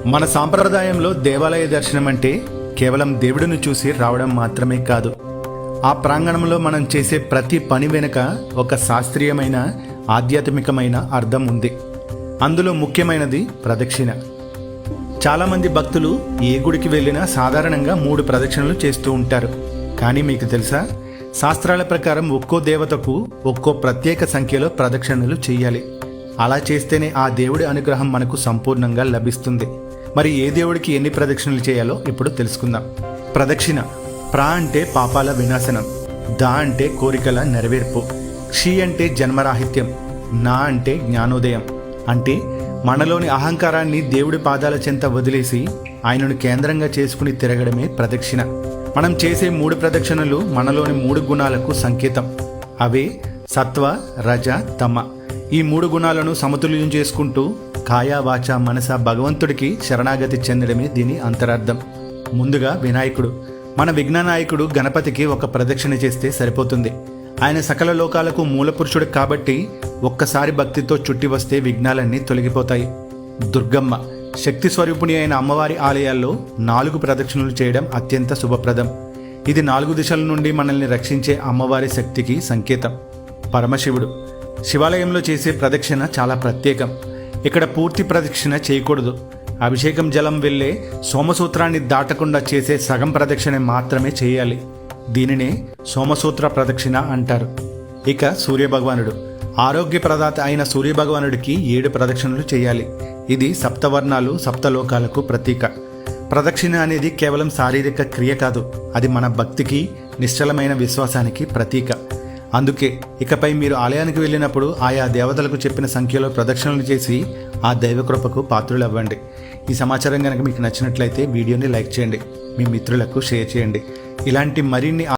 మన సాంప్రదాయంలో దేవాలయ దర్శనం అంటే కేవలం దేవుడిని చూసి రావడం మాత్రమే కాదు. ఆ ప్రాంగణంలో మనం చేసే ప్రతి పని వెనుక ఒక శాస్త్రీయమైన ఆధ్యాత్మికమైన అర్థం ఉంది. అందులో ముఖ్యమైనది ప్రదక్షిణ. చాలామంది భక్తులు ఏ గుడికి వెళ్ళినా సాధారణంగా 3 ప్రదక్షిణలు చేస్తూ ఉంటారు. కానీ మీకు తెలుసా, శాస్త్రాల ప్రకారం ఒక్కో దేవతకు ఒక్కో ప్రత్యేక సంఖ్యలో ప్రదక్షిణలు చేయాలి. అలా చేస్తేనే ఆ దేవుడి అనుగ్రహం మనకు సంపూర్ణంగా లభిస్తుంది. మరి ఏ దేవుడికి ఎన్ని ప్రదక్షిణలు చేయాలో ఇప్పుడు తెలుసుకుందాం. ప్రదక్షిణ. ప్ర అంటే పాపాల వినాశనం, ద అంటే కోరికల నెరవేర్పు, క్షి అంటే జన్మరాహిత్యం, నా అంటే జ్ఞానోదయం. అంటే మనలోని అహంకారాన్ని దేవుడి పాదాల చెంత వదిలేసి ఆయనను కేంద్రంగా చేసుకుని తిరగడమే ప్రదక్షిణ. మనం చేసే 3 ప్రదక్షిణలు మనలోని 3 గుణాలకు సంకేతం. అవే సత్వ, రజ, తమ. ఈ 3 గుణాలను సమతుల్యం చేసుకుంటూ కాయ, వాచ, మనస భగవంతుడికి శరణాగతి చెందడమే దీని అంతరార్థం. ముందుగా వినాయకుడు. మన విఘ్ననాయకుడు గణపతికి ఒక ప్రదక్షిణ చేస్తే సరిపోతుంది. ఆయన సకల లోకాలకు మూలపురుషుడు కాబట్టి ఒక్కసారి భక్తితో చుట్టి వస్తే విఘ్నాలన్నీ తొలగిపోతాయి. దుర్గమ్మ. శక్తి స్వరూపిణి అయిన అమ్మవారి ఆలయాల్లో 4 ప్రదక్షిణలు చేయడం అత్యంత శుభప్రదం. ఇది 4 దిశల నుండి మనల్ని రక్షించే అమ్మవారి శక్తికి సంకేతం. పరమశివుడు. శివాలయంలో చేసే ప్రదక్షిణ చాలా ప్రత్యేకం. ఇక్కడ పూర్తి ప్రదక్షిణ చేయకూడదు. అభిషేకం జలం వెళ్ళే సోమసూత్రాన్ని దాటకుండా చేసే సగం ప్రదక్షిణ మాత్రమే చేయాలి. దీనినే సోమసూత్ర ప్రదక్షిణ అంటారు. ఇక సూర్యభగవానుడు. ఆరోగ్య ప్రదాత అయిన సూర్యభగవానుడికి 7 ప్రదక్షిణలు చేయాలి. ఇది సప్తవర్ణాలు, సప్తలోకాలకు ప్రతీక. ప్రదక్షిణ అనేది కేవలం శారీరక క్రియ కాదు, అది మన భక్తికి, నిశ్చలమైన విశ్వాసానికి ప్రతీక. అందుకే ఇకపై మీరు ఆలయానికి వెళ్ళినప్పుడు ఆయా దేవతలకు చెప్పిన సంఖ్యలో ప్రదక్షిణలు చేసి ఆ దైవకృపకు పాత్రులు అవ్వండి. ఈ సమాచారం కనుక మీకు నచ్చినట్లయితే వీడియోని లైక్ చేయండి, మీ మిత్రులకు షేర్ చేయండి. ఇలాంటి మరిన్ని